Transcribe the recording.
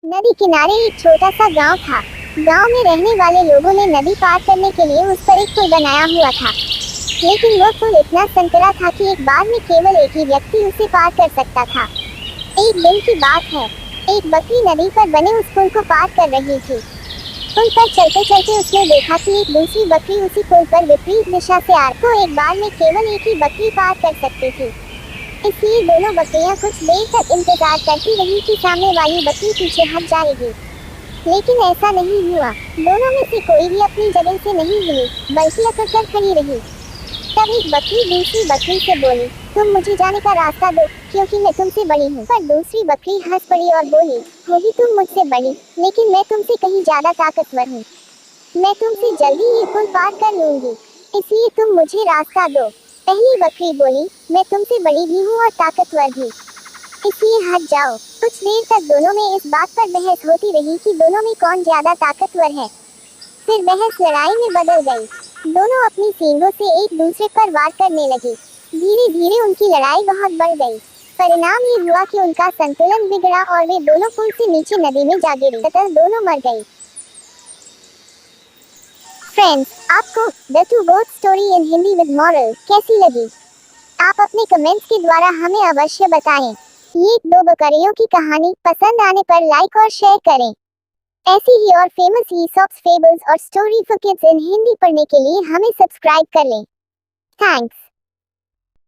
नदी किनारे एक छोटा सा गांव था। गांव में रहने वाले लोगों ने नदी पार करने के लिए उस पर एक पुल बनाया हुआ था। लेकिन वो पुल इतना संकरा था कि एक बार में केवल एक ही व्यक्ति उसे पार कर सकता था। एक दिन की बात है। एक बकरी नदी पर बने उस पुल को पार कर रही थी। पुल पर चलते चलते उसने देखा कि एक दूसरी बकरी उसी पुल पर विपरीत दिशा से आ को एक बार में केवल एक ही बकरी पार कर सकती थी। इसलिए दोनों बकरियां कुछ देर तक इंतजार करती रही कि सामने वाली बकरी पीछे हट जाएगी। लेकिन ऐसा नहीं हुआ। दोनों में से कोई भी अपनी जगह से नहीं हिली, बल्कि अकड़ कर खड़ी रही। तब एक बकरी दूसरी बकरी से बोली, तुम मुझे जाने का रास्ता दो, क्योंकि मैं तुमसे बड़ी हूँ। पर दूसरी बकरी हंस पड़ी और बोली, होगी तुम मुझसे बड़ी, लेकिन मैं तुमसे कहीं ज्यादा ताकतवर हूँ। मैं तुमसे जल्दी ही पुल पार कर लूंगी, इसलिए तुम मुझे रास्ता दो। पहली बकरी बोली, मैं तुमसे बड़ी भी हूँ और ताकतवर भी, इसलिए हट जाओ। कुछ देर तक दोनों में इस बात पर बहस होती रही कि दोनों में कौन ज्यादा ताकतवर है। फिर बहस लड़ाई में बदल गई। दोनों अपनी सींगों से एक दूसरे पर वार करने लगे। धीरे धीरे उनकी लड़ाई बहुत बढ़ गई। परिणाम ये हुआ कि उनका संतुलन बिगड़ा और वे दोनों पुल से नीचे नदी में जा गिरी तथा दोनों मर गई। फ्रेंड्स, आपको the two goat story in Hindi with moral कैसी लगी? आप अपने कमेंट्स के द्वारा हमें अवश्य बताएं। ये दो बकरियों की कहानी पसंद आने पर लाइक और शेयर करें। ऐसी ही और फेमस ईसॉप्स फेबल्स और story for kids in Hindi पढ़ने के लिए हमें सब्सक्राइब कर लें। थैंक्स।